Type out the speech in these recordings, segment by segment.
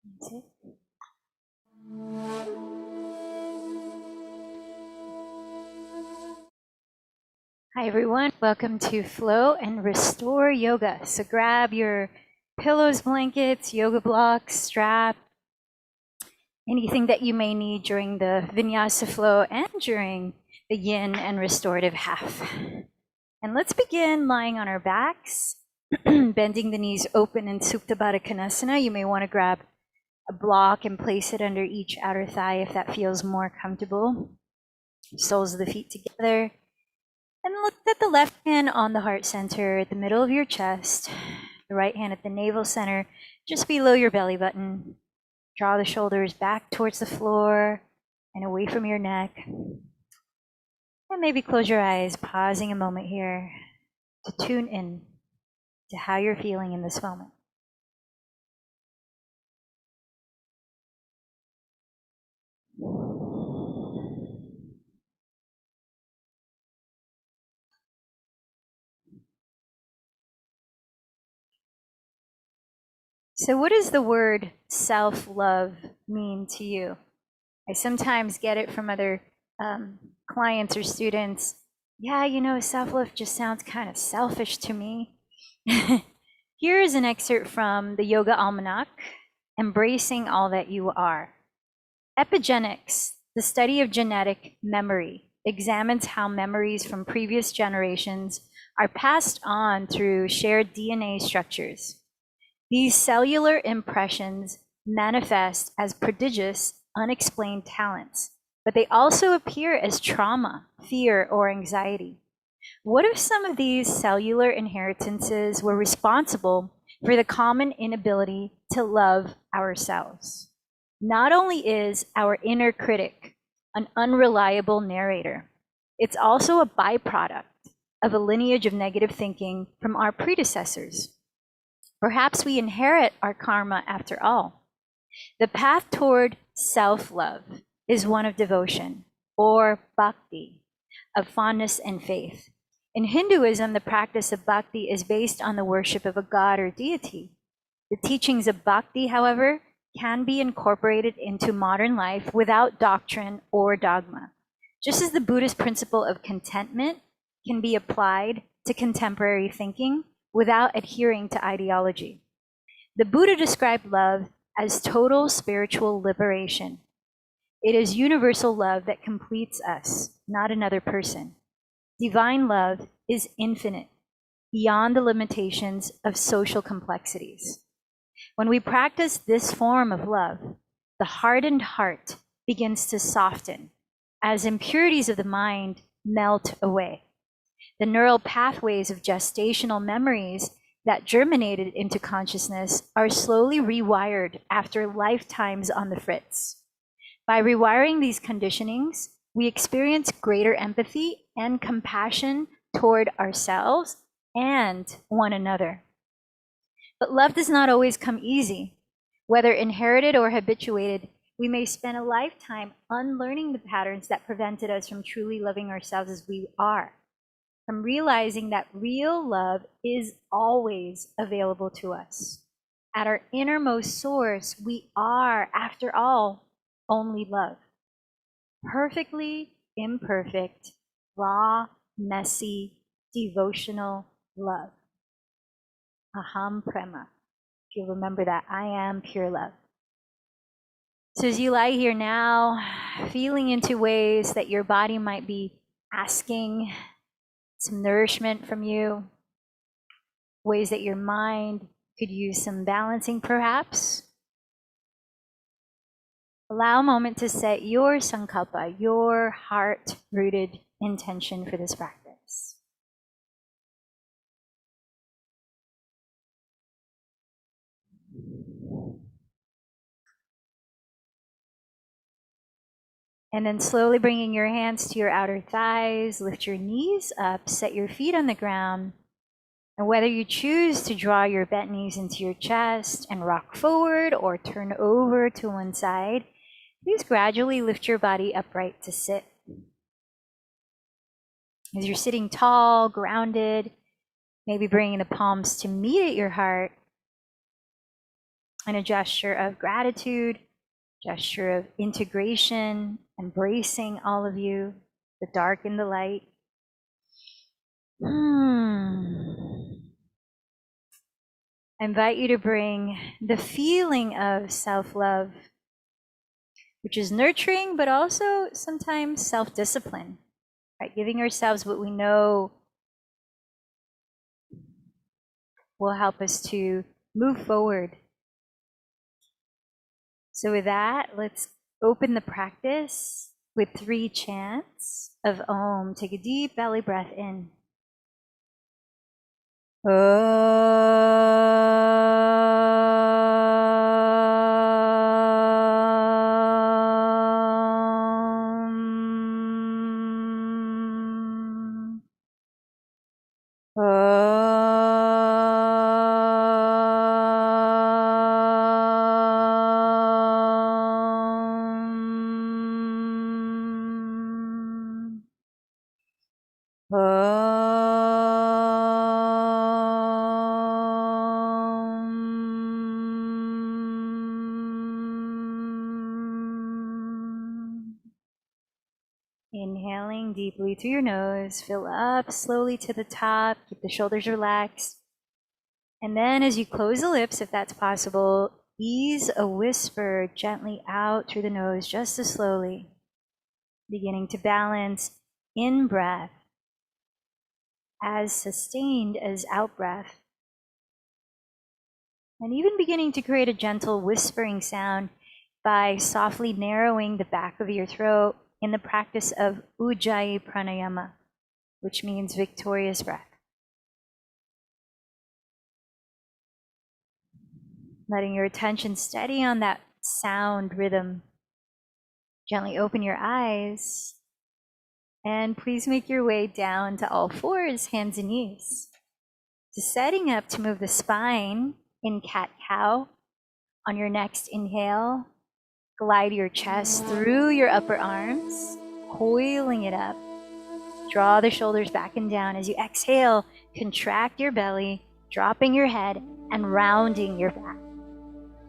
That's it. Hi, everyone. Welcome to Flow and Restore Yoga. So grab your pillows, blankets, yoga blocks, strap, anything that you may need during the vinyasa flow and during the yin and restorative half. And let's begin lying on our backs, bending the knees open in Supta Baddha Konasana. You may want to grab a block and place it under each outer thigh if that feels more comfortable. Soles of the feet together. And look at the left hand on the heart center at the middle of your chest, the right hand at the navel center, just below your belly button. Draw the shoulders back towards the floor and away from your neck. And maybe close your eyes, pausing a moment here to tune in to how you're feeling in this moment. So, what does the word self-love mean to you? I sometimes get it from other clients or students. Yeah, self-love just sounds kind of selfish to me. Here is an excerpt from the Yoga Almanac, Embracing All That You Are. Epigenetics, the study of genetic memory, examines how memories from previous generations are passed on through shared DNA structures. These cellular impressions manifest as prodigious, unexplained talents, but they also appear as trauma, fear, or anxiety. What if some of these cellular inheritances were responsible for the common inability to love ourselves? Not only is our inner critic an unreliable narrator, it's also a byproduct of a lineage of negative thinking from our predecessors. Perhaps we inherit our karma after all. The path toward self-love is one of devotion, or bhakti, of fondness and faith. In Hinduism, the practice of bhakti is based on the worship of a god or deity. The teachings of bhakti, however, can be incorporated into modern life without doctrine or dogma. Just as the Buddhist principle of contentment can be applied to contemporary thinking without adhering to ideology. The Buddha described love as total spiritual liberation. It is universal love that completes us, not another person. Divine love is infinite, beyond the limitations of social complexities. When we practice this form of love, the hardened heart begins to soften as impurities of the mind melt away. The neural pathways of gestational memories that germinated into consciousness are slowly rewired after lifetimes on the fritz. By rewiring these conditionings, we experience greater empathy and compassion toward ourselves and one another. But love does not always come easy. Whether inherited or habituated, we may spend a lifetime unlearning the patterns that prevented us from truly loving ourselves as we are, from realizing that real love is always available to us. At our innermost source, we are, after all, only love. Perfectly imperfect, raw, messy, devotional love. Aham prema. If you remember that, I am pure love. So as you lie here now, feeling into ways that your body might be asking some nourishment from you, ways that your mind could use some balancing perhaps. Allow a moment to set your sankalpa, your heart-rooted intention for this practice. And then slowly bringing your hands to your outer thighs, lift your knees up, set your feet on the ground. And whether you choose to draw your bent knees into your chest and rock forward or turn over to one side, please gradually lift your body upright to sit. As you're sitting tall, grounded, maybe bringing the palms to meet at your heart, and a gesture of gratitude, gesture of integration, embracing all of you, the dark and the light. I invite you to bring the feeling of self-love, which is nurturing, but also sometimes self-discipline, right? Giving ourselves what we know will help us to move forward. So with that, let's open the practice with 3 chants of Om. Take a deep belly breath in. Inhaling deeply through your nose, fill up slowly to the top, keep the shoulders relaxed. And then as you close the lips, if that's possible, ease a whisper gently out through the nose, just as slowly, beginning to balance in-breath as sustained as out-breath. And even beginning to create a gentle whispering sound by softly narrowing the back of your throat in the practice of Ujjayi Pranayama, which means victorious breath. Letting your attention steady on that sound rhythm. Gently open your eyes and please make your way down to all fours, hands and knees. So setting up to move the spine in cat-cow. On your next inhale, glide your chest through your upper arms, coiling it up. Draw the shoulders back and down. As you exhale, contract your belly, dropping your head and rounding your back.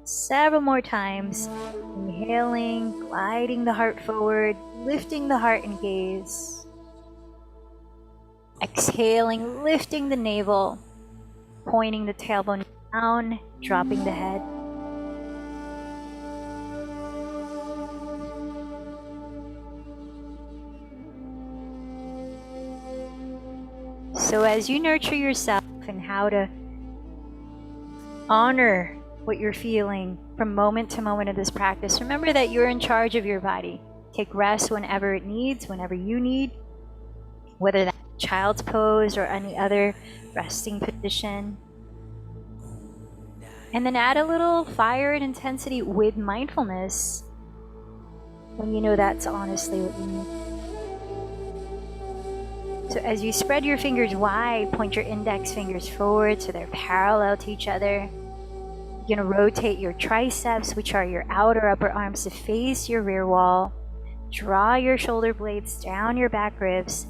Several more times. Inhaling, gliding the heart forward, lifting the heart and gaze. Exhaling, lifting the navel, pointing the tailbone down, dropping the head. So as you nurture yourself and how to honor what you're feeling from moment to moment of this practice, remember that you're in charge of your body. Take rest whenever it needs, whenever you need, whether that's child's pose or any other resting position. And then add a little fire and intensity with mindfulness when you know that's honestly what you need. So as you spread your fingers wide, point your index fingers forward so they're parallel to each other. You're gonna rotate your triceps, which are your outer upper arms, to face your rear wall. Draw your shoulder blades down your back ribs,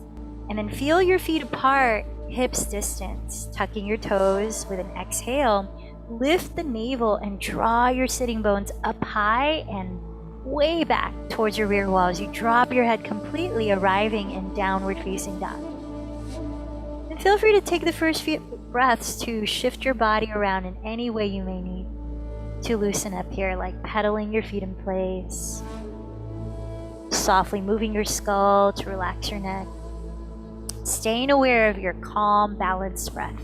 and then feel your feet apart, hips distance, tucking your toes with an exhale. Lift the navel and draw your sitting bones up high and way back towards your rear wall as you drop your head completely, arriving in downward facing dog. And feel free to take the first few breaths to shift your body around in any way you may need to loosen up here, like pedaling your feet in place, softly moving your skull to relax your neck, staying aware of your calm, balanced breath.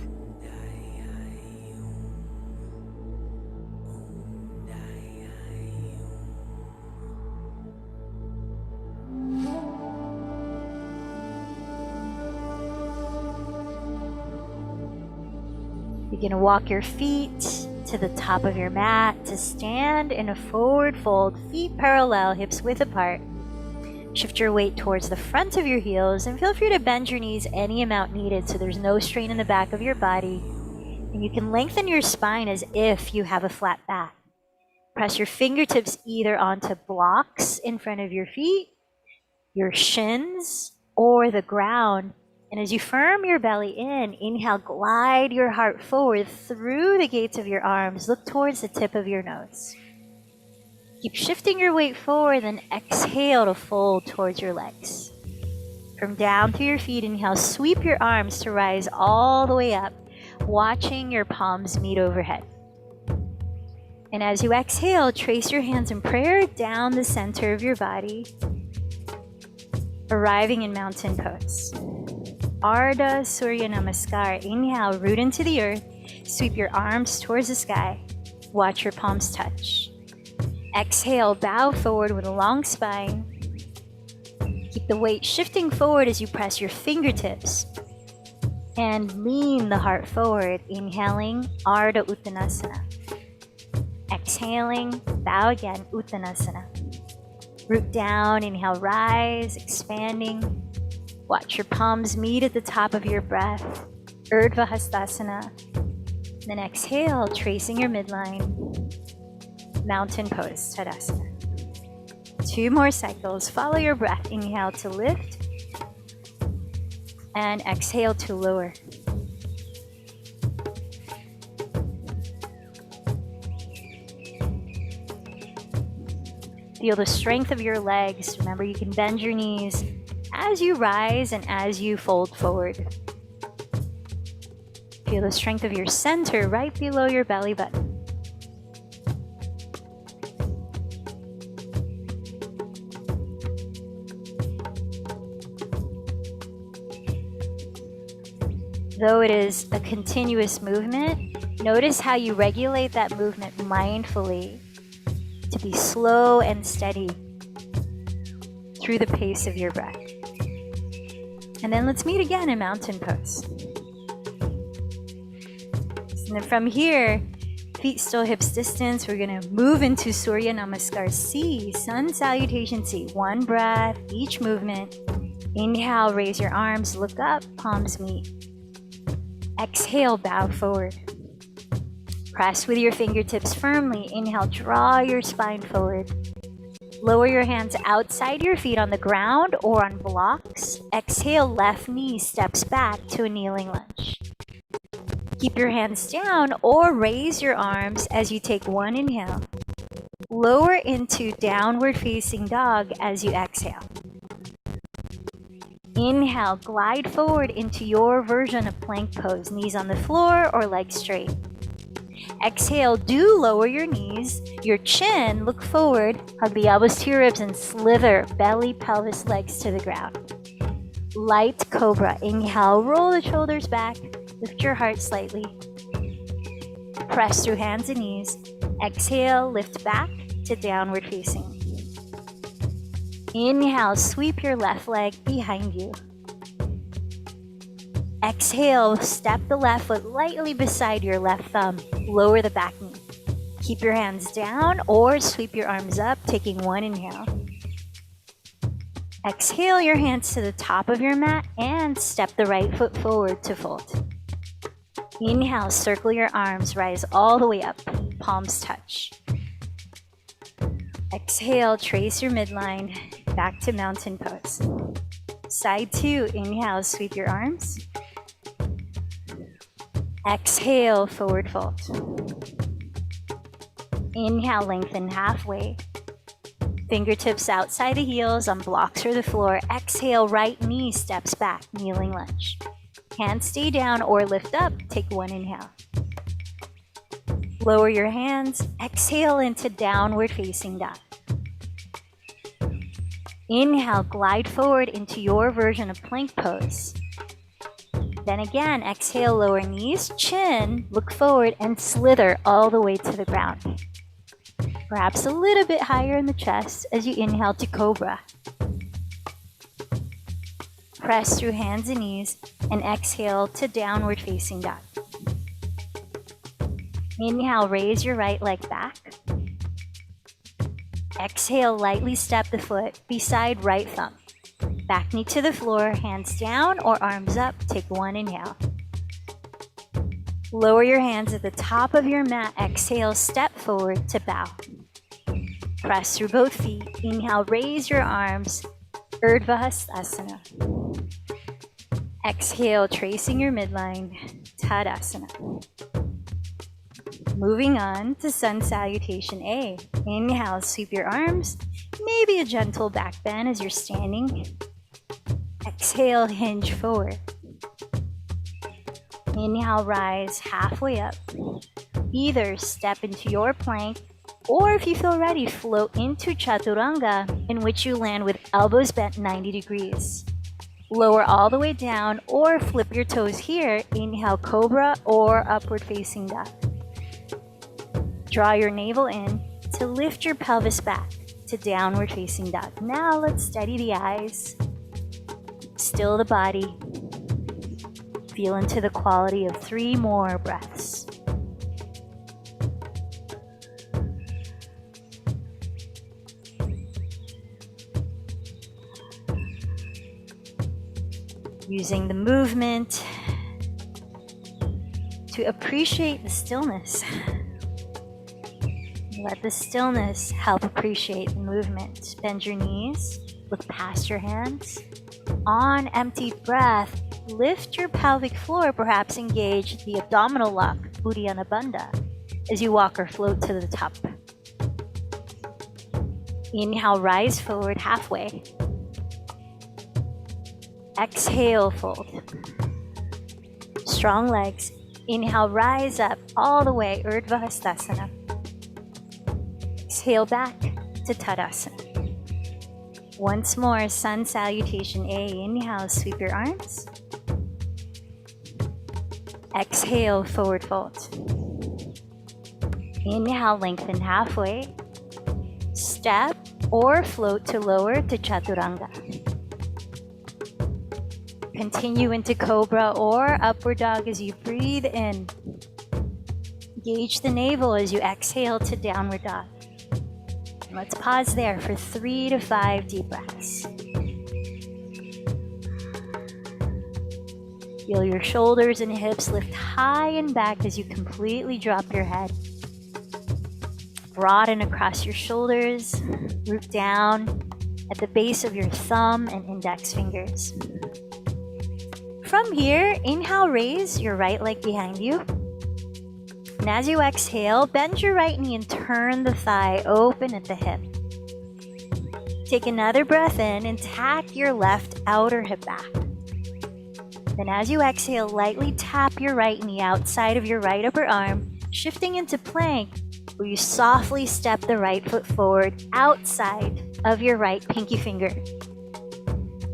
You're gonna walk your feet to the top of your mat to stand in a forward fold, feet parallel, hips width apart. Shift your weight towards the front of your heels and feel free to bend your knees any amount needed so there's no strain in the back of your body. And you can lengthen your spine as if you have a flat back. Press your fingertips either onto blocks in front of your feet, your shins, or the ground, And as you firm your belly in, inhale, glide your heart forward through the gates of your arms. Look towards the tip of your nose. Keep shifting your weight forward, then exhale to fold towards your legs. From down through your feet, inhale, sweep your arms to rise all the way up, watching your palms meet overhead. And as you exhale, trace your hands in prayer down the center of your body, arriving in mountain pose. Ardha Surya Namaskar. Inhale, root into the earth, sweep your arms towards the sky, watch your palms touch. Exhale, bow forward with a long spine. Keep the weight shifting forward as you press your fingertips and lean the heart forward. Inhaling, Ardha Uttanasana. Exhaling, bow again, Uttanasana. Root down, inhale, rise, expanding. Watch your palms meet at the top of your breath, Urdhva Hastasana. Then exhale, tracing your midline, mountain pose, Tadasana. 2 more cycles. Follow your breath. Inhale to lift and exhale to lower. Feel the strength of your legs. Remember, you can bend your knees as you rise and as you fold forward. Feel the strength of your center right below your belly button. Though it is a continuous movement, notice how you regulate that movement mindfully to be slow and steady through the pace of your breath. And then let's meet again in mountain pose. And then from here, feet still hips distance, we're going to move into Surya Namaskar C, Sun Salutation C. 1 breath, each movement. Inhale, raise your arms, look up, palms meet. Exhale, bow forward. Press with your fingertips firmly. Inhale, draw your spine forward. Lower your hands outside your feet on the ground or on blocks. Exhale, left knee steps back to a kneeling lunge. Keep your hands down or raise your arms as you take 1 inhale. Lower into downward facing dog as you exhale. Inhale, glide forward into your version of plank pose, knees on the floor or legs straight. Exhale, do lower your knees, your chin, look forward, hug the elbows to your ribs and slither belly, pelvis, legs to the ground. Light cobra. Inhale, roll the shoulders back, lift your heart slightly. Press through hands and knees. Exhale, lift back to downward facing. Inhale, sweep your left leg behind you. Exhale, step the left foot lightly beside your left thumb. Lower the back knee. Keep your hands down or sweep your arms up, taking 1 inhale. Exhale your hands to the top of your mat and step the right foot forward to fold. Inhale, circle your arms, rise all the way up, palms touch. Exhale, trace your midline, back to mountain pose. Side 2, inhale, sweep your arms. Exhale, forward fold. Inhale, lengthen halfway. Fingertips outside the heels on blocks or the floor. Exhale, right knee steps back, kneeling lunge. Hands stay down or lift up, take 1 inhale. Lower your hands, exhale into downward facing dog. Inhale, glide forward into your version of plank pose. Then again, exhale, lower knees, chin, look forward and slither all the way to the ground. Perhaps a little bit higher in the chest as you inhale to cobra. Press through hands and knees and exhale to downward facing dog. Inhale, raise your right leg back. Exhale, lightly step the foot beside right thumb. Back knee to the floor, hands down or arms up, take 1 inhale. Lower your hands at the top of your mat, exhale, step forward to bow. Press through both feet, inhale, raise your arms, Urdhva Hastasana. Exhale, tracing your midline, Tadasana. Moving on to Sun Salutation A. Inhale, sweep your arms, maybe a gentle back bend as you're standing. Exhale, hinge forward. Inhale, rise halfway up. Either step into your plank, or if you feel ready, float into Chaturanga, in which you land with elbows bent 90 degrees. Lower all the way down, or flip your toes here. Inhale, Cobra or Upward Facing Dog. Draw your navel in to lift your pelvis back to Downward Facing Dog. Now let's steady the eyes, still the body. Feel into the quality of 3 more breaths. Using the movement to appreciate the stillness. Let the stillness help appreciate the movement. Bend your knees, look past your hands. On empty breath, lift your pelvic floor, perhaps engage the abdominal lock, Uddiyana Bandha, as you walk or float to the top. Inhale, rise forward halfway. Exhale, fold. Strong legs. Inhale, rise up all the way, Urdhva Hastasana. Exhale back to Tadasana. Once more, Sun Salutation A. Inhale, sweep your arms. Exhale, forward fold. Inhale, lengthen halfway. Step or float to lower to Chaturanga. Continue into Cobra or Upward Dog as you breathe in. Engage the navel as you exhale to Downward Dog. And let's pause there for 3 to 5 deep breaths. Feel your shoulders and hips lift high and back as you completely drop your head. Broaden across your shoulders, root down at the base of your thumb and index fingers. From here, inhale, raise your right leg behind you. And as you exhale, bend your right knee and turn the thigh open at the hip. Take another breath in and tack your left outer hip back. Then as you exhale, lightly tap your right knee outside of your right upper arm, shifting into plank, where you softly step the right foot forward outside of your right pinky finger.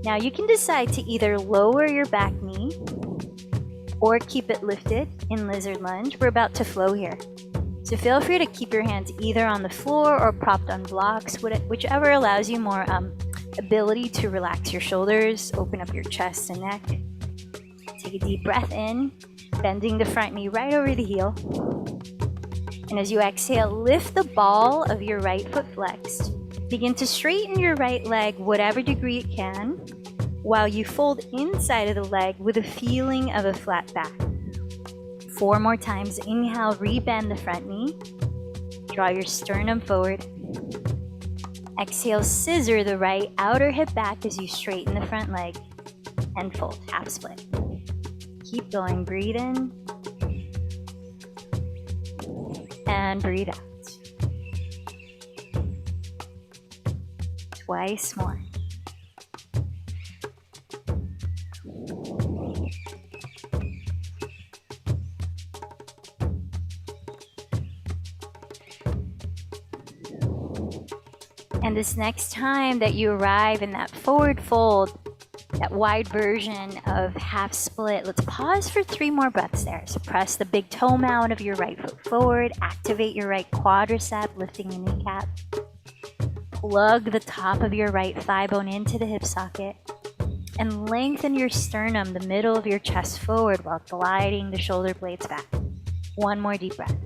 Now you can decide to either lower your back knee or keep it lifted in lizard lunge. We're about to flow here. So feel free to keep your hands either on the floor or propped on blocks, whichever allows you more ability to relax your shoulders, open up your chest and neck. Take a deep breath in, bending the front knee right over the heel. And as you exhale, lift the ball of your right foot flexed. Begin to straighten your right leg whatever degree it can, while you fold inside of the leg with a feeling of a flat back. 4 more times. Inhale, rebend the front knee. Draw your sternum forward. Exhale, scissor the right outer hip back as you straighten the front leg and fold, half split. Keep going, breathe in and breathe out. Twice more. And this next time that you arrive in that forward fold, that wide version of half split, let's pause for 3 more breaths there. So press the big toe mound of your right foot forward, activate your right quadricep, lifting the kneecap. Plug the top of your right thigh bone into the hip socket and lengthen your sternum, the middle of your chest forward while gliding the shoulder blades back. 1 more deep breath.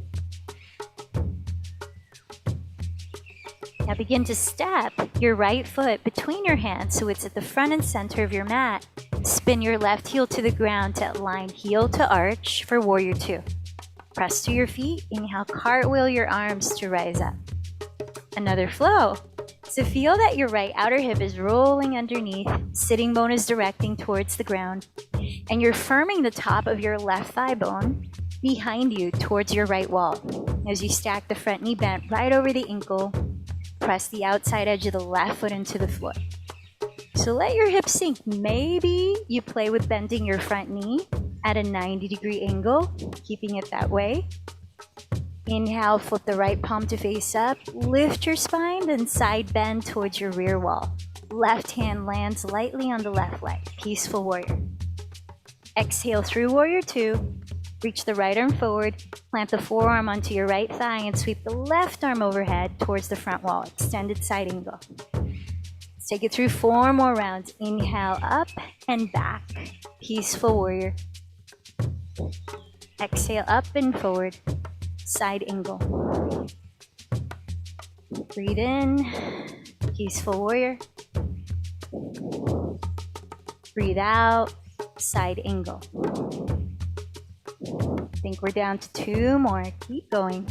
Now begin to step your right foot between your hands so it's at the front and center of your mat. Spin your left heel to the ground to align heel to arch for Warrior 2. Press to your feet. Inhale, cartwheel your arms to rise up. Another flow. So feel that your right outer hip is rolling underneath, sitting bone is directing towards the ground, and you're firming the top of your left thigh bone behind you towards your right wall. As you stack the front knee bent right over the ankle, press the outside edge of the left foot into the floor. So let your hips sink. Maybe you play with bending your front knee at a 90-degree angle, keeping it that way. Inhale, flip the right palm to face up, lift your spine, then side bend towards your rear wall. Left hand lands lightly on the left leg, peaceful warrior. Exhale through warrior two, reach the right arm forward, plant the forearm onto your right thigh and sweep the left arm overhead towards the front wall, extended side angle. Let's take it through 4 more rounds. Inhale up and back, peaceful warrior. Exhale up and forward, side angle. Breathe in, peaceful warrior. Breathe out, side angle. I think we're down to 2 more. Keep going.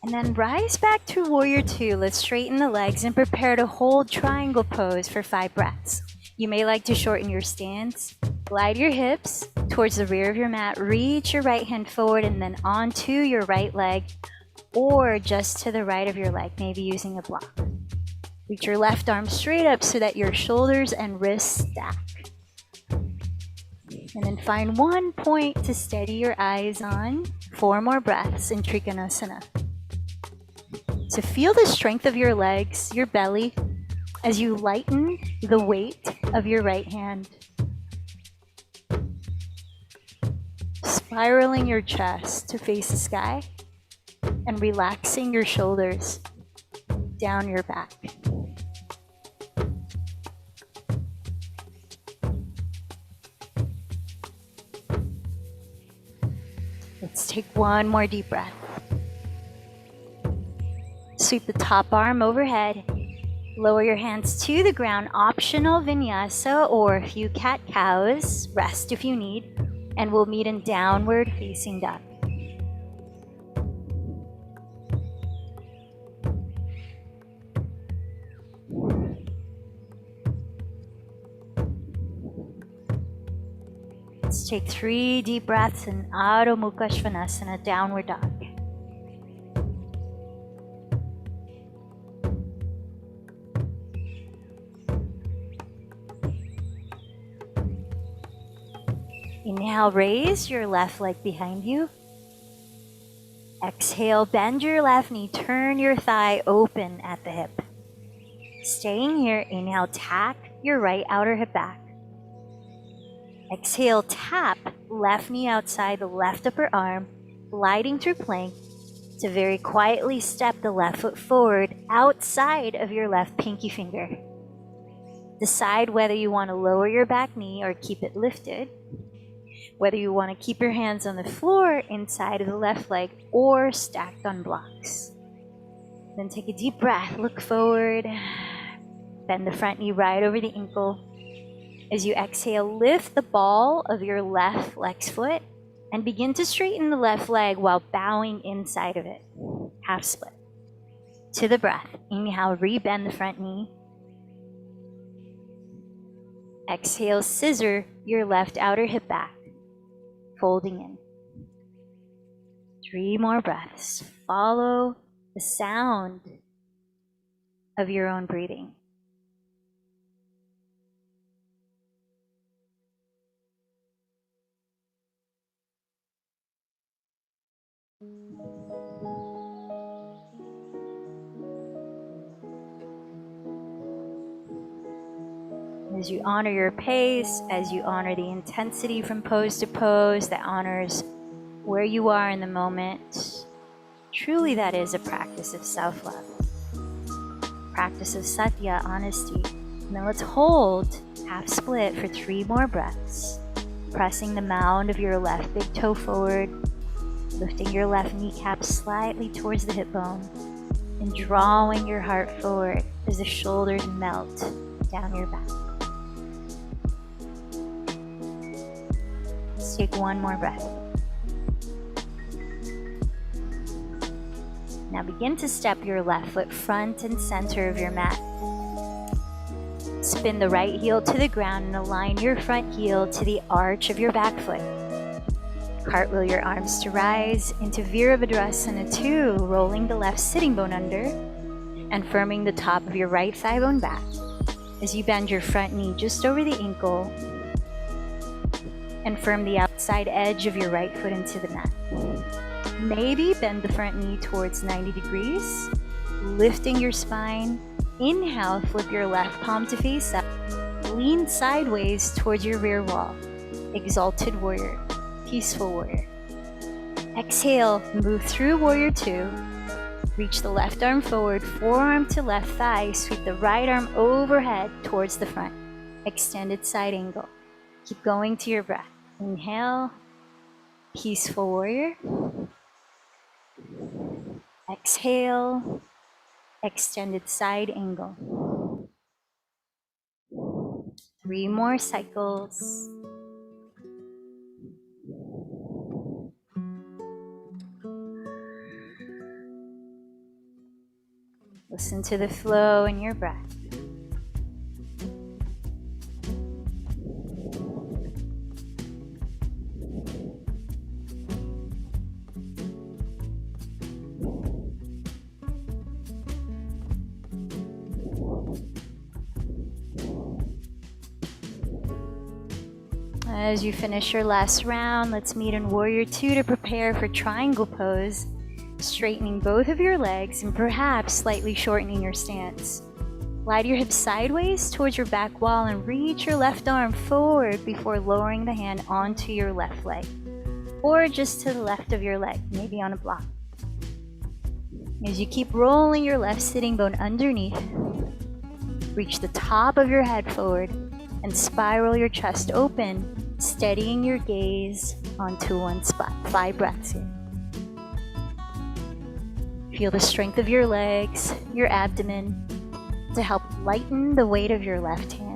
And then rise back to warrior two. Let's straighten the legs and prepare to hold triangle pose for 5 breaths. You may like to shorten your stance. Glide your hips towards the rear of your mat. Reach your right hand forward and then onto your right leg or just to the right of your leg, maybe using a block. Reach your left arm straight up so that your shoulders and wrists stack. And then find 1 point to steady your eyes on. 4 more breaths in Trikonasana. So feel the strength of your legs, your belly, as you lighten the weight of your right hand. Spiraling your chest to face the sky and relaxing your shoulders down your back. Let's take 1 more deep breath. Sweep the top arm overhead. Lower your hands to the ground, optional vinyasa, or if you cat-cows, rest if you need, and we'll meet in downward facing dog. Let's take 3 deep breaths in Adho Mukha Svanasana, downward dog. Inhale, raise your left leg behind you. Exhale, bend your left knee, turn your thigh open at the hip. Staying here, inhale, tack your right outer hip back. Exhale, tap left knee outside the left upper arm, gliding through plank to very quietly step the left foot forward outside of your left pinky finger. Decide whether you want to lower your back knee or keep it lifted. Whether you want to keep your hands on the floor inside of the left leg or stacked on blocks. Then take a deep breath, look forward, bend the front knee right over the ankle. As you exhale, lift the ball of your left flex foot and begin to straighten the left leg while bowing inside of it. Half split. To the breath, inhale, rebend the front knee. Exhale, scissor your left outer hip back. Folding in. 3 more breaths. Follow the sound of your own breathing. As you honor your pace, as you honor the intensity from pose to pose that honors where you are in the moment, truly that is a practice of self-love, practice of satya, honesty. And then let's hold half split for 3 more breaths, pressing the mound of your left big toe forward, lifting your left kneecap slightly towards the hip bone, and drawing your heart forward as the shoulders melt down your back. Let's take one more breath. Now begin to step your left foot front and center of your mat. Spin the right heel to the ground and align your front heel to the arch of your back foot. Cartwheel your arms to rise into Virabhadrasana 2, rolling the left sitting bone under and firming the top of your right thigh bone back as you bend your front knee just over the ankle and firm the outside edge of your right foot into the mat. Maybe bend the front knee towards 90 degrees, lifting your spine. Inhale, flip your left palm to face up. Lean sideways towards your rear wall. Exalted warrior, peaceful warrior. Exhale, move through warrior 2. Reach the left arm forward, forearm to left thigh. Sweep the right arm overhead towards the front. Extended side angle. Keep going to your breath. Inhale, peaceful warrior. Exhale, extended side angle. 3 more cycles. Listen to the flow in your breath. As you finish your last round, let's meet in Warrior 2 to prepare for triangle pose, straightening both of your legs and perhaps slightly shortening your stance. Glide your hips sideways towards your back wall and reach your left arm forward before lowering the hand onto your left leg, or just to the left of your leg, maybe on a block. As you keep rolling your left sitting bone underneath, reach the top of your head forward and spiral your chest open, steadying your gaze onto one spot. 5 breaths here. Feel the strength of your legs, your abdomen, to help lighten the weight of your left hand.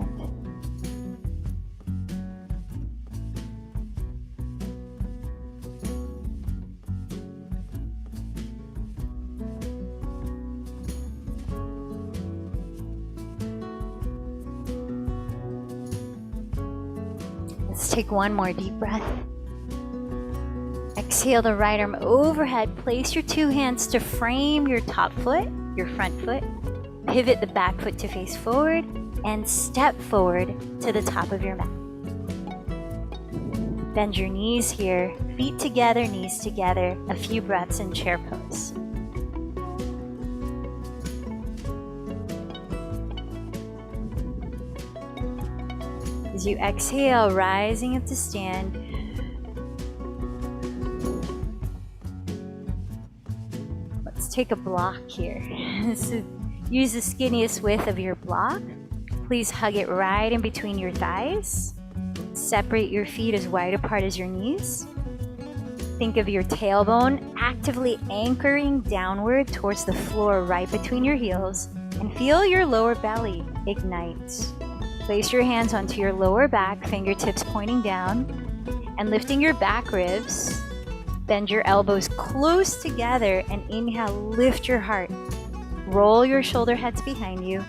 Let's take one more deep breath. Exhale the right arm overhead. Place your 2 hands to frame your top foot, your front foot. Pivot the back foot to face forward and step forward to the top of your mat. Bend your knees here, feet together, knees together. A few breaths in chair pose. As you exhale, rising up to stand. Let's take a block here. So use the skinniest width of your block. Please hug it right in between your thighs. Separate your feet as wide apart as your knees. Think of your tailbone actively anchoring downward towards the floor right between your heels, and feel your lower belly ignite. Place your hands onto your lower back, fingertips pointing down, and lifting your back ribs. Bend your elbows close together and inhale, lift your heart. Roll your shoulder heads behind you.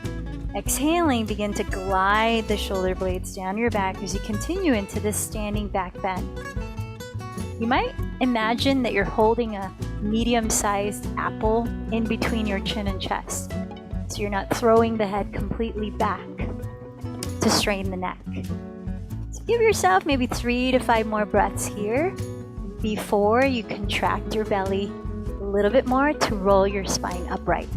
Exhaling, begin to glide the shoulder blades down your back as you continue into this standing back bend. You might imagine that you're holding a medium-sized apple in between your chin and chest, so you're not throwing the head completely back to strain the neck. So give yourself maybe 3 to 5 more breaths here before you contract your belly a little bit more to roll your spine upright.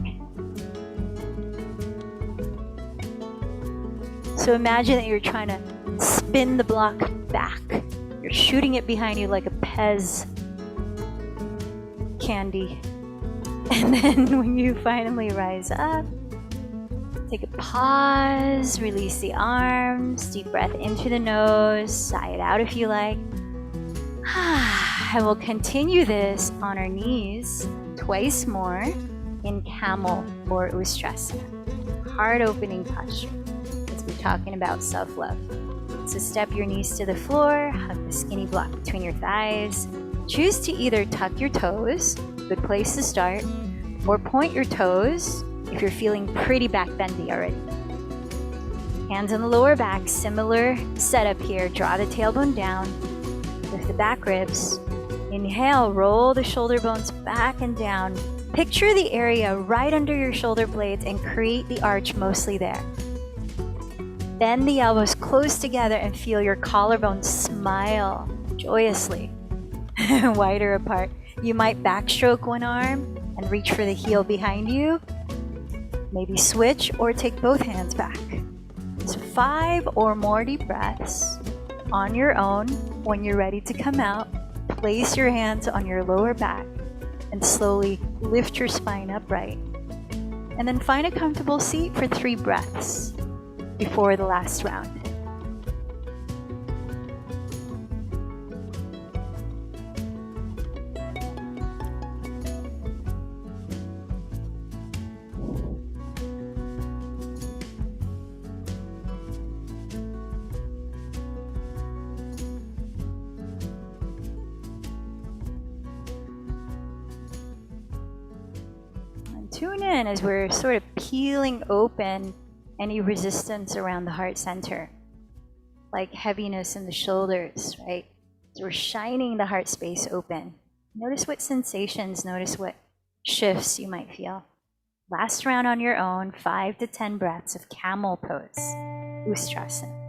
So imagine that you're trying to spin the block back. You're shooting it behind you like a Pez candy. And then when you finally rise up, take a pause, release the arms, deep breath in through the nose, sigh it out if you like. And we'll continue this on our knees twice more in camel or Ustrasana. heart-opening posture as we're talking about self-love. So step your knees to the floor, hug the skinny block between your thighs. Choose to either tuck your toes, good place to start, or point your toes if you're feeling pretty back bendy already. Hands on the lower back, similar setup here. Draw the tailbone down, lift the back ribs. Inhale, roll the shoulder bones back and down. Picture the area right under your shoulder blades and create the arch mostly there. Bend the elbows close together and feel your collarbones smile joyously, wider apart. You might backstroke one arm and reach for the heel behind you. Maybe switch or take both hands back. So 5 or more deep breaths on your own. When you're ready to come out, place your hands on your lower back and slowly lift your spine upright. And then find a comfortable seat for 3 breaths before the last round. Tune in as we're sort of peeling open any resistance around the heart center, like heaviness in the shoulders, right? So we're shining the heart space open. Notice what sensations, notice what shifts you might feel. Last round on your own, 5 to 10 breaths of camel pose, Ustrasana.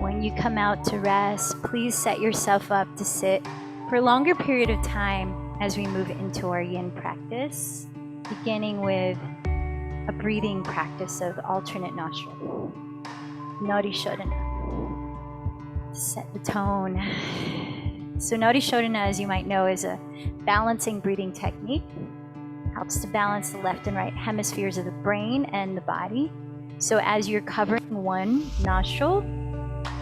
When you come out to rest, please set yourself up to sit for a longer period of time as we move into our yin practice, beginning with a breathing practice of alternate nostril. Nadi Shodhana. Set the tone. So Nadi Shodhana, as you might know, is a balancing breathing technique. Helps to balance the left and right hemispheres of the brain and the body. So as you're covering one nostril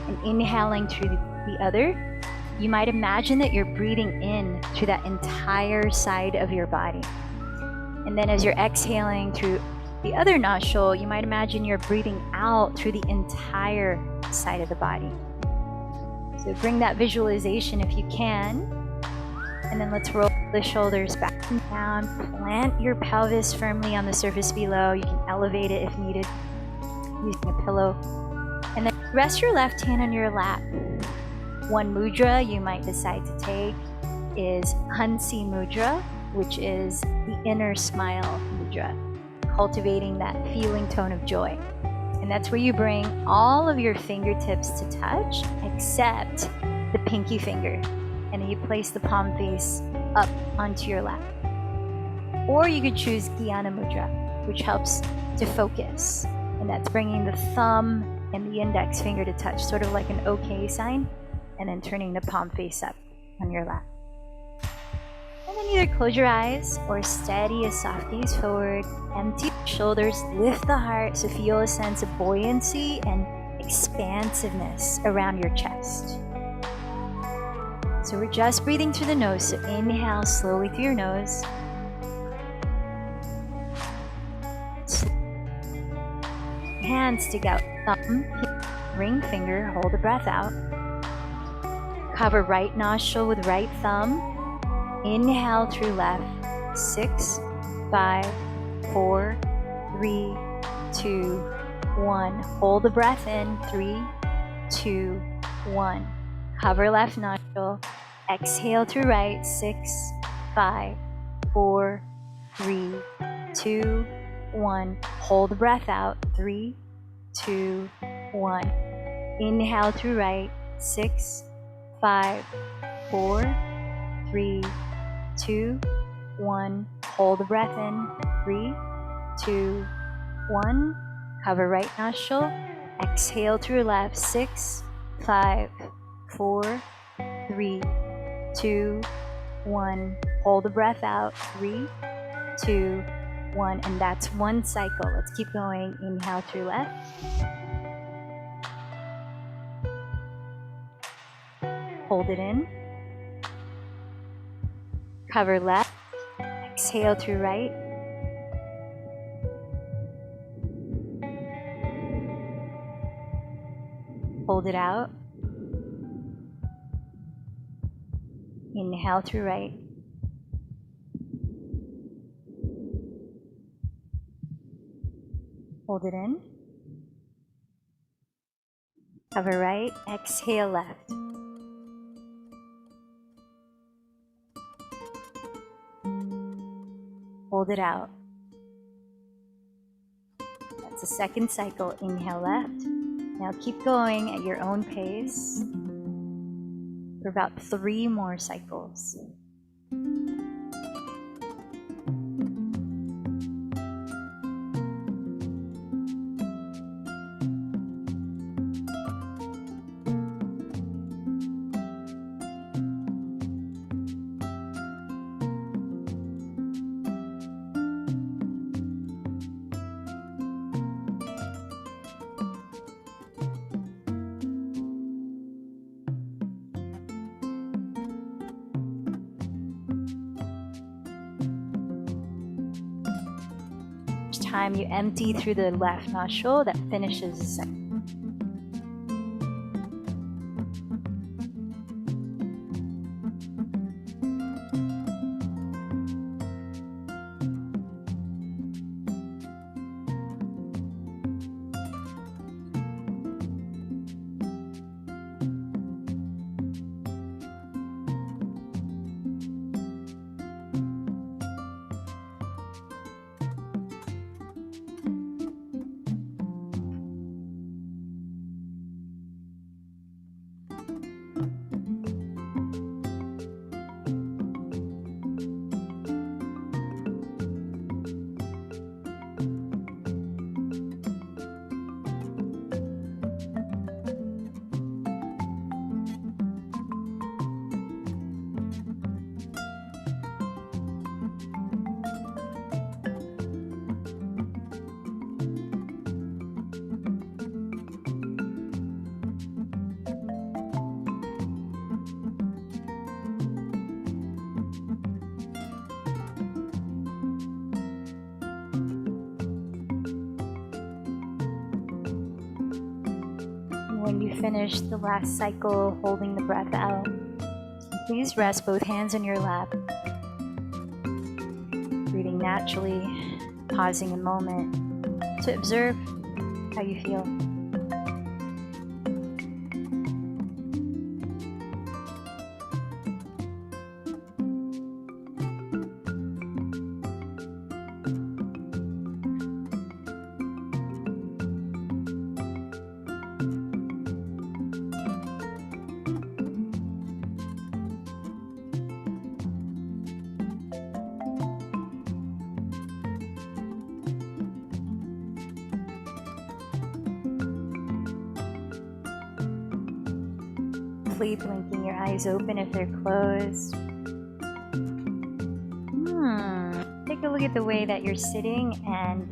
and inhaling through the other, you might imagine that you're breathing in through that entire side of your body. And then as you're exhaling through the other nostril, you might imagine you're breathing out through the entire side of the body. So bring that visualization if you can. And then let's roll the shoulders back and down. Plant your pelvis firmly on the surface below. You can elevate it if needed using a pillow. And then rest your left hand on your lap. One mudra you might decide to take is Hansi Mudra, which is the inner smile mudra, cultivating that feeling tone of joy. And that's where you bring all of your fingertips to touch, except the pinky finger. And then you place the palm face up onto your lap. Or you could choose Jnana Mudra, which helps to focus. And that's bringing the thumb and the index finger to touch, sort of like an OK sign, and then turning the palm face up on your lap. And then either close your eyes or steady a soft gaze forward, empty the shoulders, lift the heart, so feel a sense of buoyancy and expansiveness around your chest. So we're just breathing through the nose, so inhale slowly through your nose. Hands stick out, thumb, ring finger, hold the breath out. Cover right nostril with right thumb. Inhale through left. 6, 5, 4, 3, 2, 1. Hold the breath in. 3, 2, 1. Cover left nostril. Exhale through right. 6, 5, 4, 3, 2, 1. Hold the breath out. 3, 2, 1. Inhale through right. 6, 5, 4, 3, 2, 1. Hold the breath in. 3, 2, 1. Cover right nostril. Exhale through left. 6, 5, 4, 3, 2, 1. Hold the breath out. 3, 2, 1. And that's one cycle. Let's keep going. Inhale through left. Hold it in. Cover left. Exhale through right. Hold it out. Inhale through right. Hold it in. Cover right. Exhale left. Hold it out. That's the second cycle. Inhale left. Now keep going at your own pace for about 3 more cycles. Time you empty through the left nostril, that finishes the cycle. When you finish the last cycle holding the breath out, please rest both hands on your lap. Breathing naturally, pausing a moment to observe how you feel. Blinking your eyes open if they're closed. Take a look at the way that you're sitting, and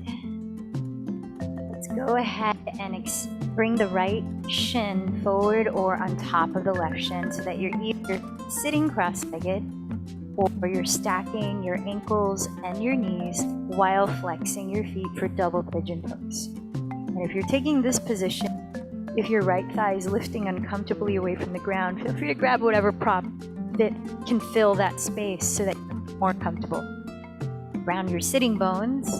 let's go ahead and bring the right shin forward or on top of the left shin so that you're either sitting cross-legged or you're stacking your ankles and your knees while flexing your feet for double pigeon pose. And if you're taking this position, if your right thigh is lifting uncomfortably away from the ground, feel free to grab whatever prop that can fill that space so that you're more comfortable. Round your sitting bones.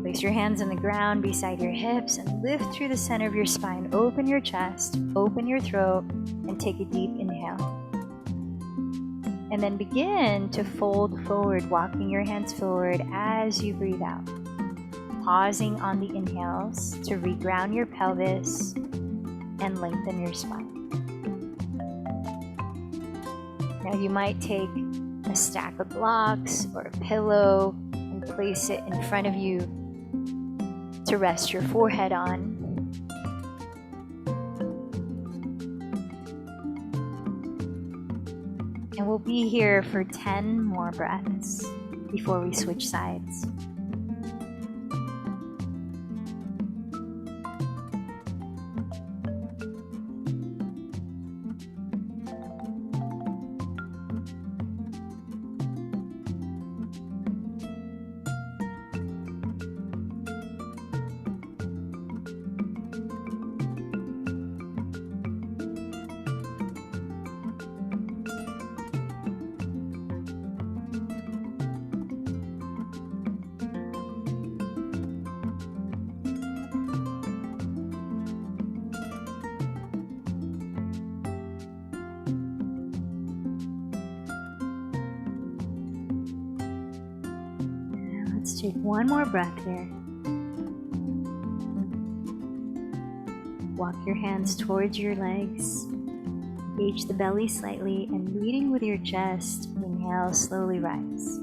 Place your hands on the ground beside your hips and lift through the center of your spine. Open your chest, open your throat, and take a deep inhale. And then begin to fold forward, walking your hands forward as you breathe out. Pausing on the inhales to reground your pelvis and lengthen your spine. Now you might take a stack of blocks or a pillow and place it in front of you to rest your forehead on. And we'll be here for 10 more breaths before we switch sides. Let's take one more breath here. Walk your hands towards your legs. Engage the belly slightly and leading with your chest, inhale, slowly rise.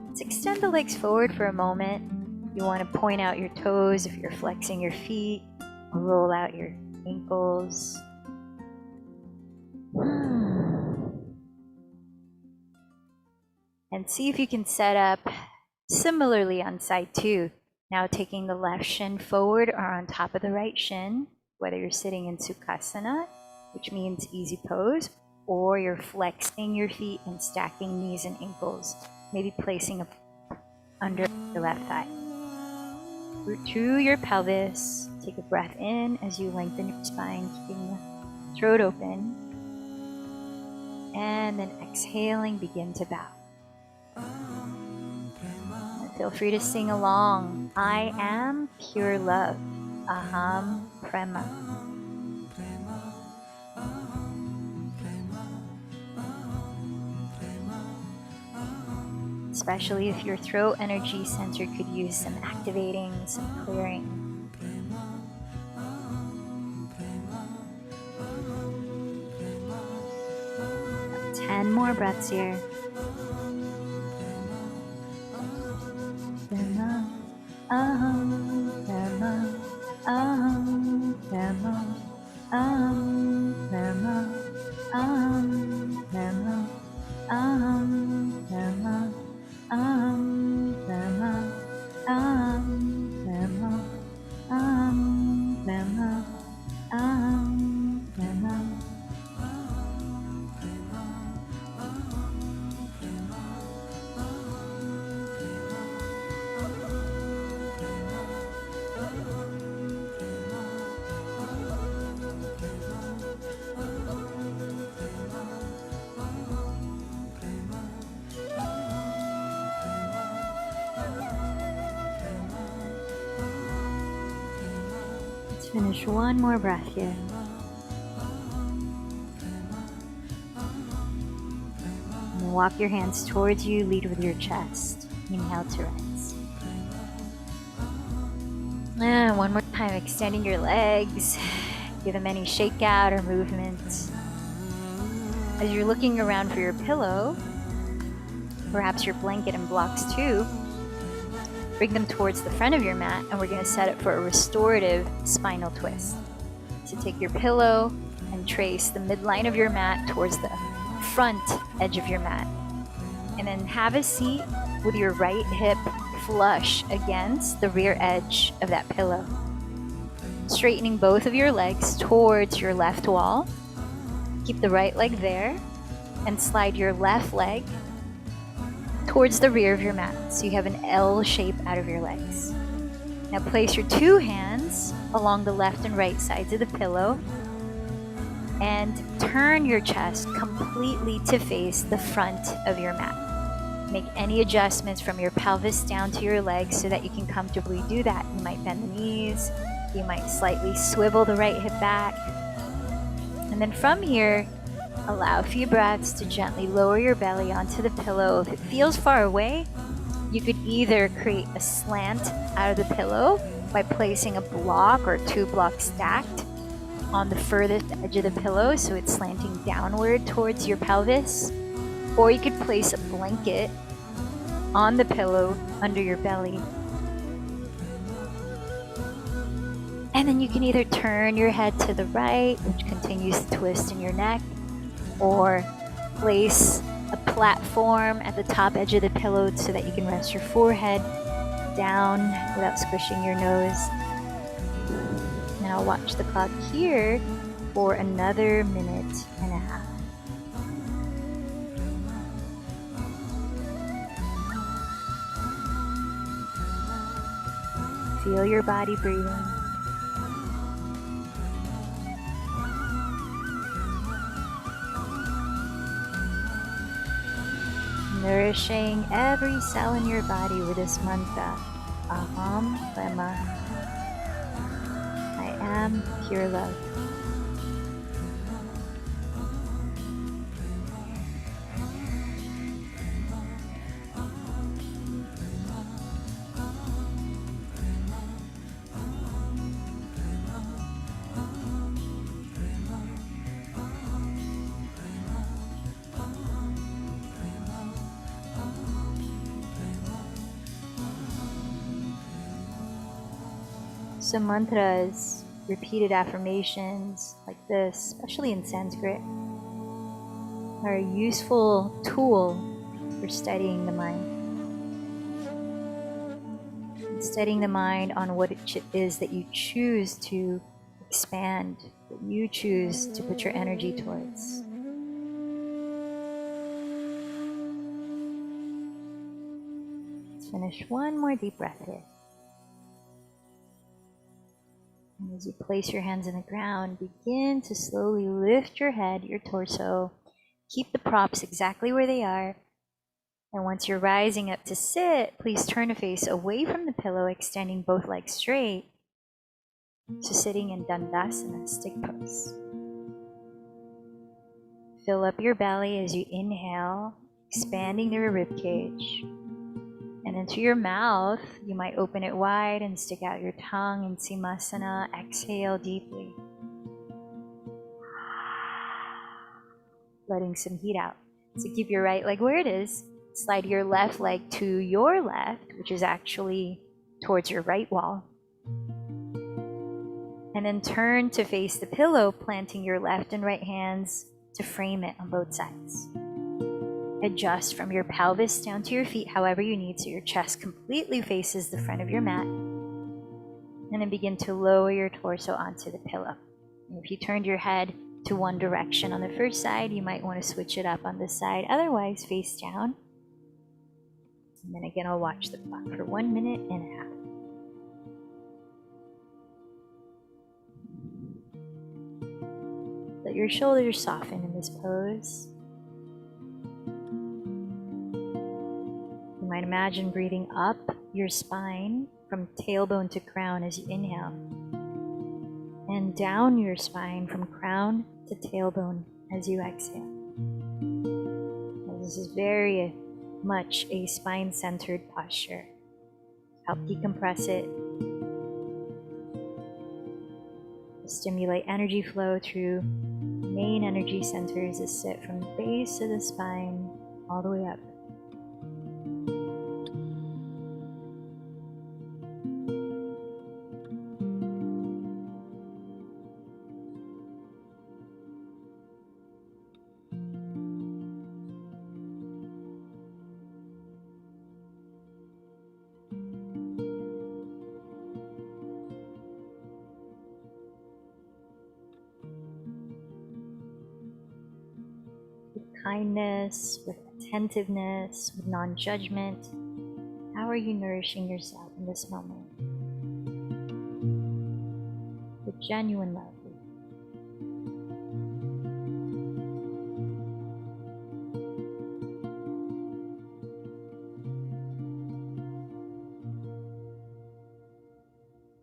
Let's extend the legs forward for a moment. You want to point out your toes if you're flexing your feet, or roll out your ankles. And see if you can set up similarly on side 2. Now taking the left shin forward or on top of the right shin, whether you're sitting in Sukhasana, which means easy pose, or you're flexing your feet and stacking knees and ankles, maybe placing a under the left thigh. Root through your pelvis. Take a breath in as you lengthen your spine, keeping the throat open. And then exhaling, begin to bow. Feel free to sing along. I am pure love. Aham Prema. Especially if your throat energy center could use some activating, some clearing. About 10 more breaths here. Aham Prema, Aham Prema, Aham Prema, Aham Prema, Aham Prema, Aham Prema, Aham Prema, Aham Prema, Aham Prema. Finish one more breath here. And walk your hands towards you, lead with your chest. Inhale to rise. And one more time, extending your legs. Give them any shakeout or movement. As you're looking around for your pillow, perhaps your blanket and blocks too, bring them towards the front of your mat, and we're going to set it for a restorative spinal twist. So take your pillow and trace the midline of your mat towards the front edge of your mat. And then have a seat with your right hip flush against the rear edge of that pillow. Straightening both of your legs towards your left wall. Keep the right leg there and slide your left leg towards the rear of your mat, so you have an L shape out of your legs. Now place your 2 hands along the left and right sides of the pillow and turn your chest completely to face the front of your mat. Make any adjustments from your pelvis down to your legs so that you can comfortably do that. You might bend the knees, you might slightly swivel the right hip back. And then from here, allow a few breaths to gently lower your belly onto the pillow. If it feels far away, you could either create a slant out of the pillow by placing a block or 2 blocks stacked on the furthest edge of the pillow, so it's slanting downward towards your pelvis. Or you could place a blanket on the pillow under your belly. And then you can either turn your head to the right, which continues to twist in your neck, or place a platform at the top edge of the pillow so that you can rest your forehead down without squishing your nose. And I'll watch the clock here for another minute and a half. Feel your body breathing. Nourishing every cell in your body with this mantra. Aham Brahma. I am pure love. Some mantras, repeated affirmations like this, especially in Sanskrit, are a useful tool for steadying the mind. Steadying the mind on what it is that you choose to expand, that you choose to put your energy towards. Let's finish one more deep breath here. And as you place your hands on the ground, begin to slowly lift your head, your torso. Keep the props exactly where they are. And once you're rising up to sit, please turn a face away from the pillow, extending both legs straight. So sitting in Dandasana, stick pose. Fill up your belly as you inhale, expanding the rib cage. And into your mouth, you might open it wide and stick out your tongue in Simasana. Exhale deeply. Letting some heat out. So keep your right leg where it is. Slide your left leg to your left, which is actually towards your right wall. And then turn to face the pillow, planting your left and right hands to frame it on both sides. Adjust from your pelvis down to your feet however you need so your chest completely faces the front of your mat. And then begin to lower your torso onto the pillow. And if you turned your head to one direction on the first side, you might want to switch it up on this side. Otherwise, face down. And then again, I'll watch the clock for 1 minute and a half. Let your shoulders soften in this pose. You might imagine breathing up your spine from tailbone to crown as you inhale, and down your spine from crown to tailbone as you exhale. This is very much a spine-centered posture. Help decompress it. Stimulate energy flow through main energy centers that sit from the base of the spine all the way up. Kindness, with attentiveness, with non-judgment. How are you nourishing yourself in this moment? With genuine love.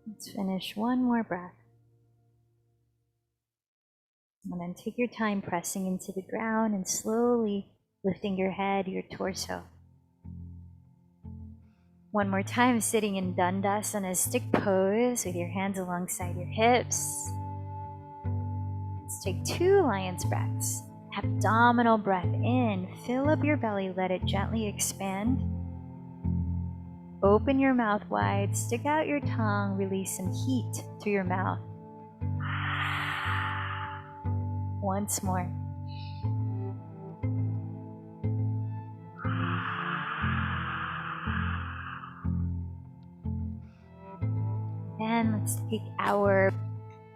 Let's finish one more breath. And then take your time pressing into the ground and slowly lifting your head, your torso. One more time, sitting in Dandasana, stick pose with your hands alongside your hips. Let's take 2 lion's breaths. Abdominal breath in, fill up your belly, let it gently expand. Open your mouth wide, stick out your tongue, release some heat through your mouth. Once more. And let's take our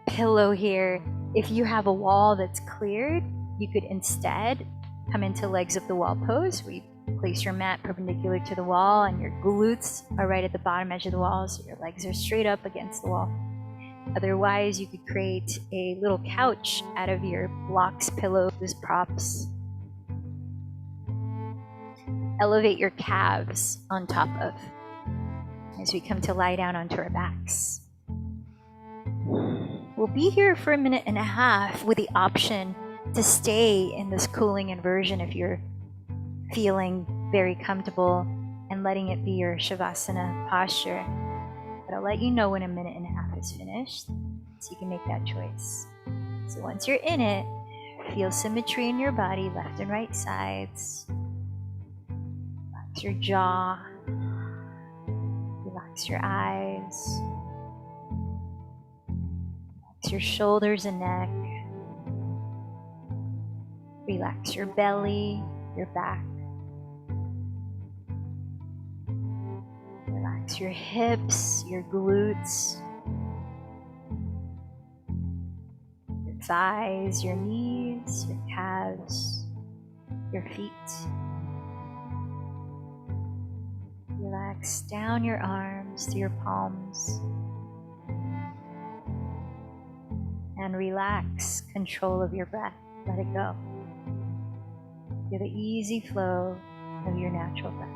pillow here. If you have a wall that's cleared, you could instead come into legs of the wall pose, where you place your mat perpendicular to the wall and your glutes are right at the bottom edge of the wall, so your legs are straight up against the wall. Otherwise, you could create a little couch out of your blocks, pillows, props. Elevate your calves on top of as we come to lie down onto our backs. We'll be here for 1.5 minutes with the option to stay in this cooling inversion if you're feeling very comfortable and letting it be your Shavasana posture. But I'll let you know when 1.5 minutes is finished, so you can make that choice. So once you're in it, feel symmetry in your body, left and right sides. Relax your jaw. Relax your eyes. Relax your shoulders and neck. Relax your belly, your back. Relax your hips, your glutes, your thighs, your knees, your calves, your feet. Relax down your arms to your palms. And relax control of your breath. Let it go. Feel the easy flow of your natural breath.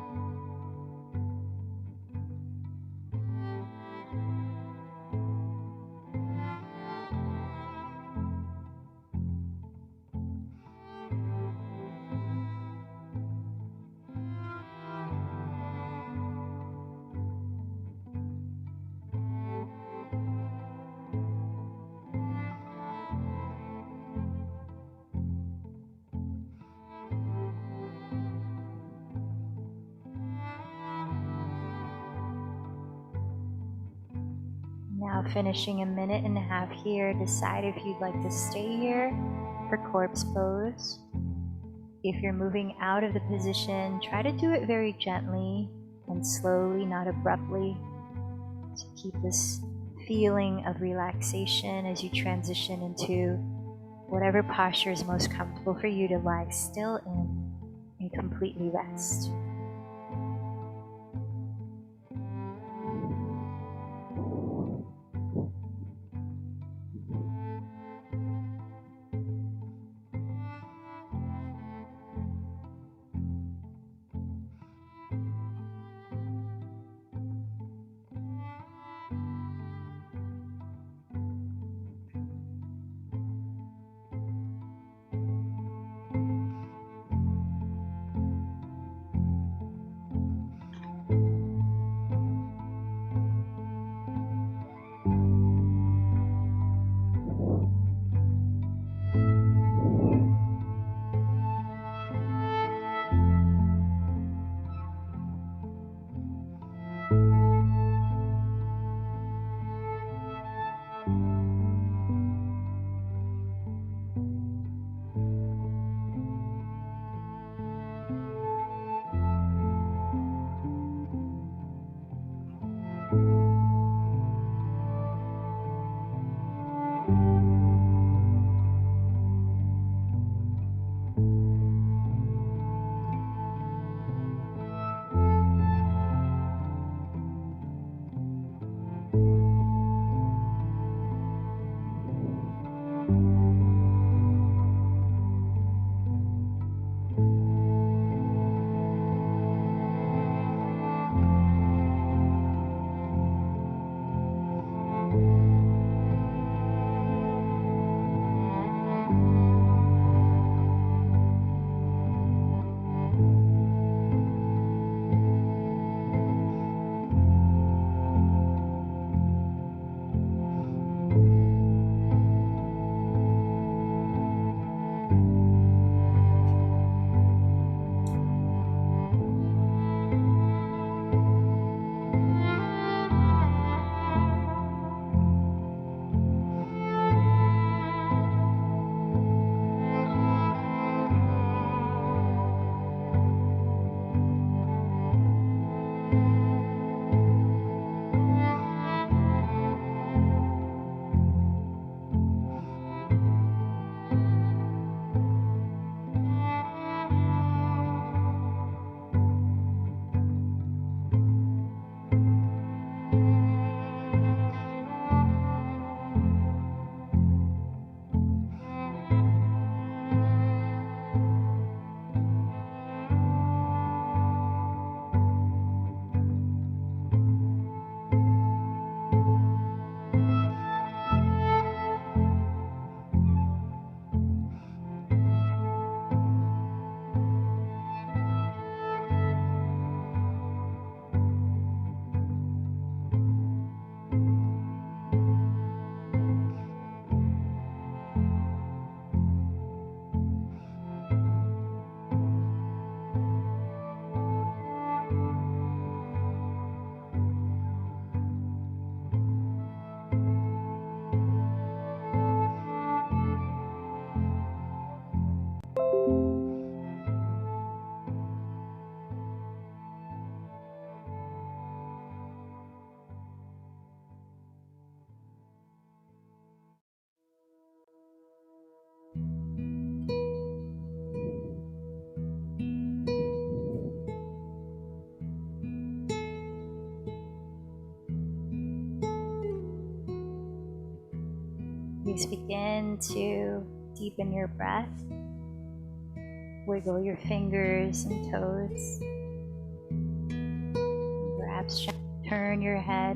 Now finishing 1.5 minutes here, decide if you'd like to stay here for corpse pose. If you're moving out of the position, try to do it very gently and slowly, not abruptly, to keep this feeling of relaxation as you transition into whatever posture is most comfortable for you to lie still in and completely rest. Please begin to deepen your breath. Wiggle your fingers and toes. Perhaps turn your head.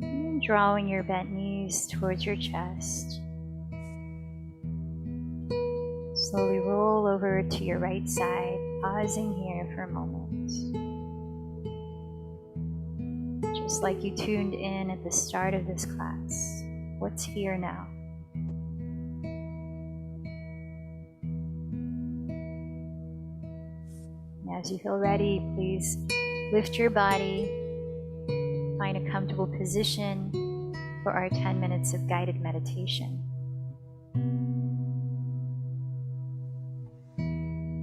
And drawing your bent knees towards your chest. Slowly roll over to your right side, pausing here for a moment. Just like you tuned in at the start of this class, what's here now? As you feel ready, please lift your body, find a comfortable position for our 10 minutes of guided meditation.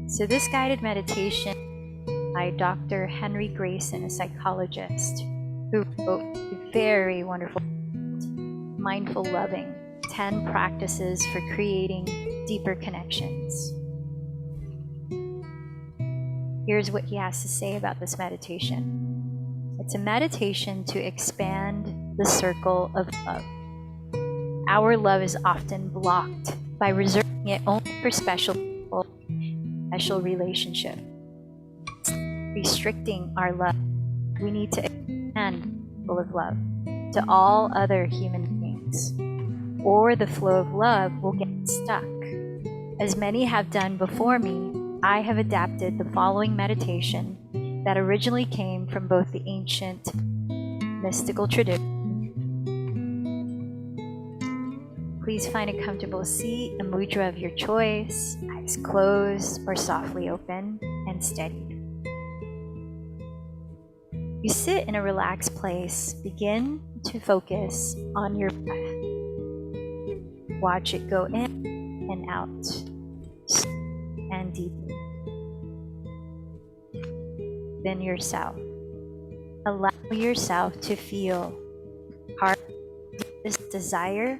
So this guided meditation by Dr. Henry Grayson, a psychologist, who wrote a very wonderful, mindful loving 10 practices for creating deeper connections. Here's what he has to say about this meditation. It's a meditation to expand the circle of love. Our love is often blocked by reserving it only for special people, special relationships. Restricting our love. We need to expand full of love to all other human beings, or the flow of love will get stuck. As many have done before me, I have adapted the following meditation that originally came from both the ancient mystical tradition. Please find a comfortable seat, a mudra of your choice, eyes closed or softly open and steadied. You sit in a relaxed place, begin to focus on your breath. Watch it go in and out, and deeply. Then yourself. Allow yourself to feel this desire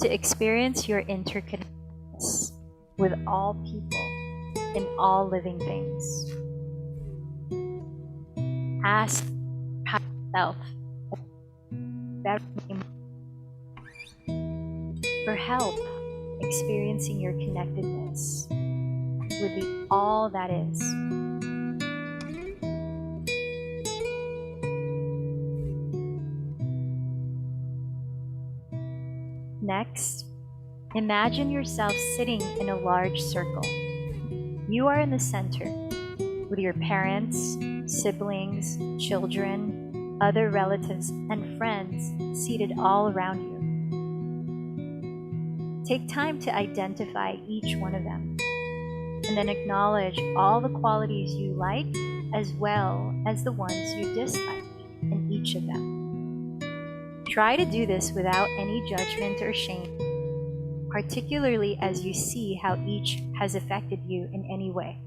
to experience your interconnectedness with all people and all living things. Ask yourself for help experiencing your connectedness with the all that is. Next, imagine yourself sitting in a large circle. You are in the center with your parents, siblings, children, other relatives, and friends seated all around you. Take time to identify each one of them, and then acknowledge all the qualities you like as well as the ones you dislike in each of them. Try to do this without any judgment or shame, particularly as you see how each has affected you in any way.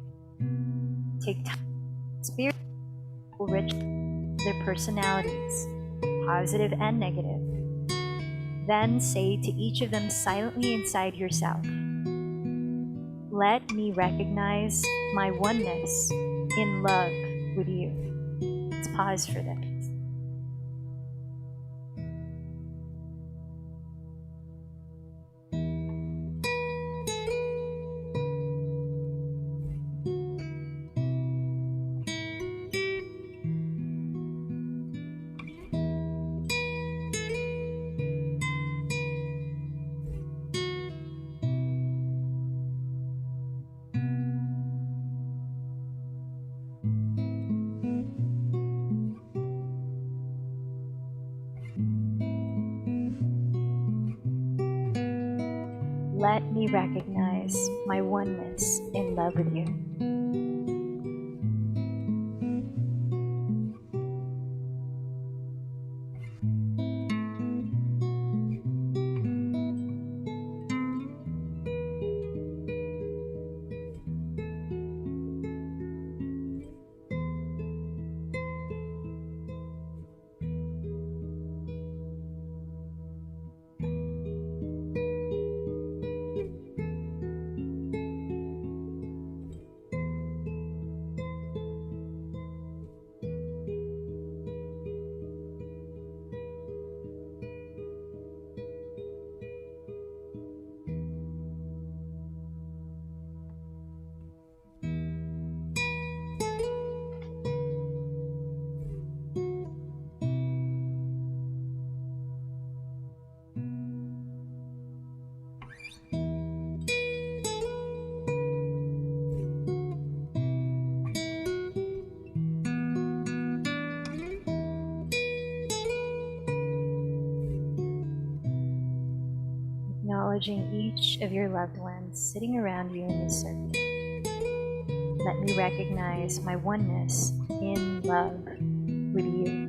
Take time to experience their personalities, positive and negative. Then say to each of them silently inside yourself, "Let me recognize my oneness in love with you." Let's pause for this. Let me recognize my oneness in love with you. acknowledging each of your loved ones sitting around you in this circle. Let me recognize my oneness in love with you.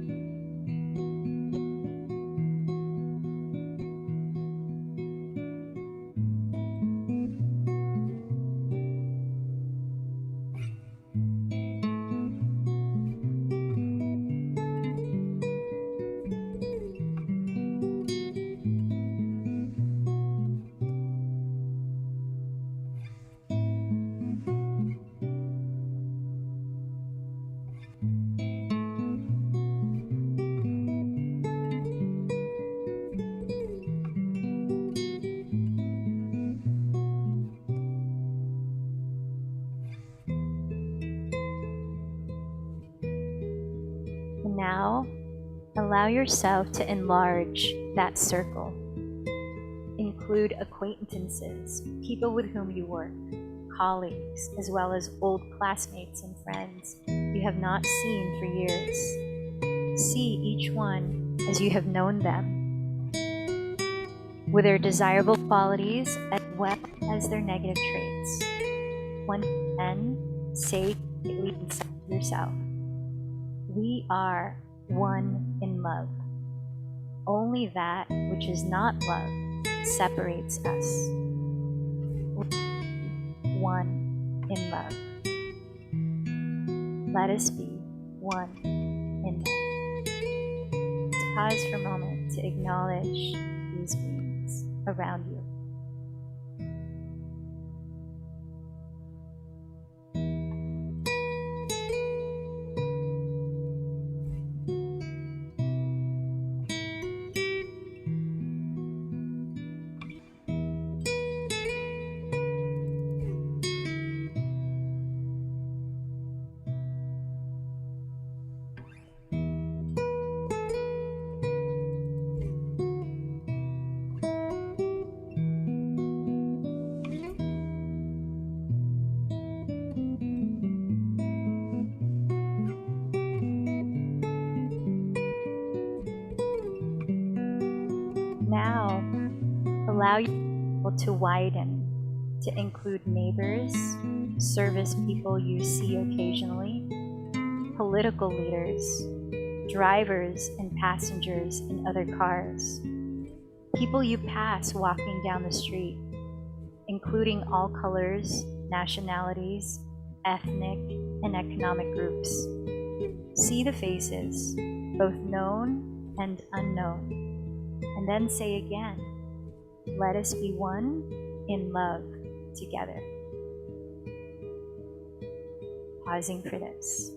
And now, allow yourself to enlarge that circle. Include acquaintances, people with whom you work, colleagues, as well as old classmates and friends you have not seen for years. See each one as you have known them, with their desirable qualities as well as their negative traits. Once again, say quietly inside yourself, we are one in love. Only that which is not love separates us. One in love. Let us be one in love. Let's pause for a moment to acknowledge these beings around you. Now, allow your to widen to include neighbors, service people you see occasionally, political leaders, drivers and passengers in other cars, people you pass walking down the street, including all colors, nationalities, ethnic, and economic groups. See the faces, both known and unknown. And then say again, let us be one in love together. Pausing for this.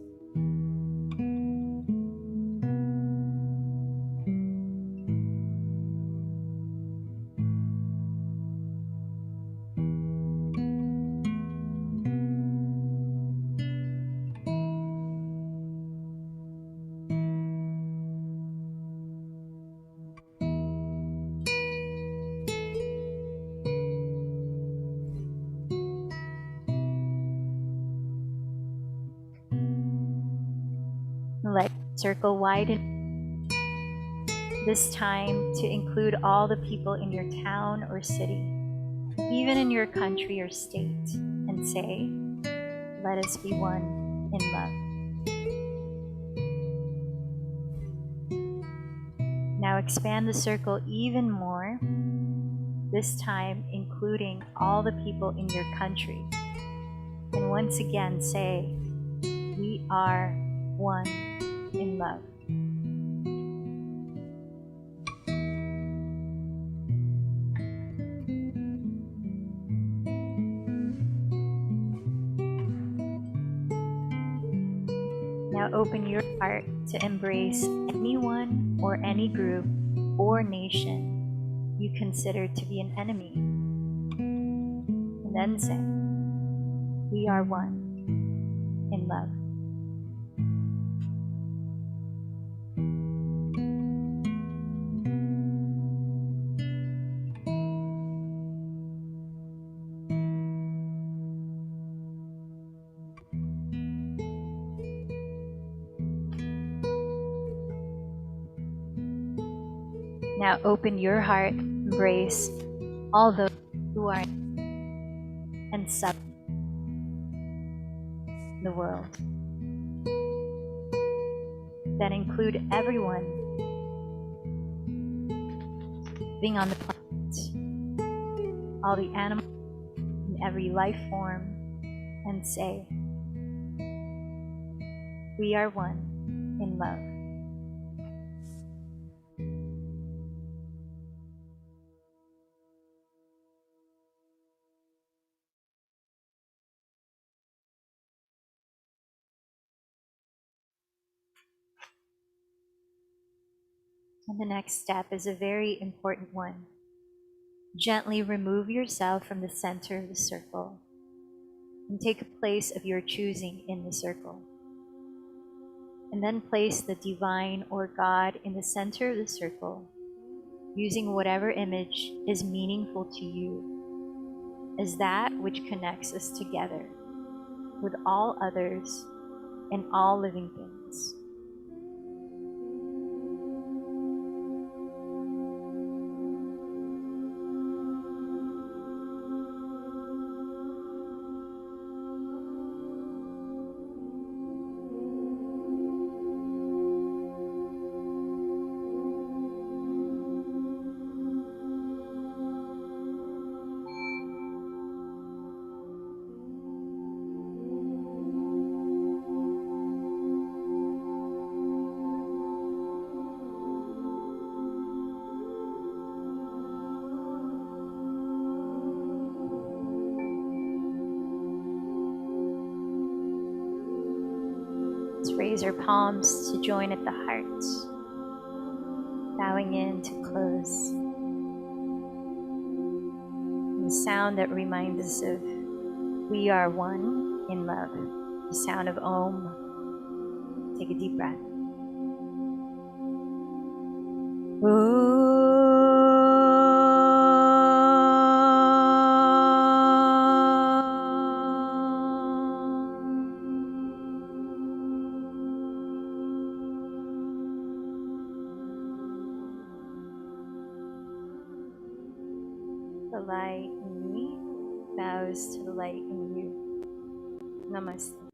Let circle widen, this time to include all the people in your town or city, even in your country or state, and say, let us be one in love. Now expand the circle even more, this time including all the people in your country. And once again say, we are one in love. Now open your heart to embrace anyone or any group or nation you consider to be an enemy. And then say, we are one in love. Now open your heart, embrace all those who are and sub the world, that include everyone living on the planet, all the animals in every life form, and say, we are one in love. And the next step is a very important one. Gently remove yourself from the center of the circle and take a place of your choosing in the circle. And then place the divine or God in the center of the circle, using whatever image is meaningful to you as that which connects us together with all others and all living things. Let's raise our palms to join at the heart, bowing in to close. And the sound that reminds us of we are one in love, the sound of Om. Take a deep breath. The light in me bows to the light in you. Namaste.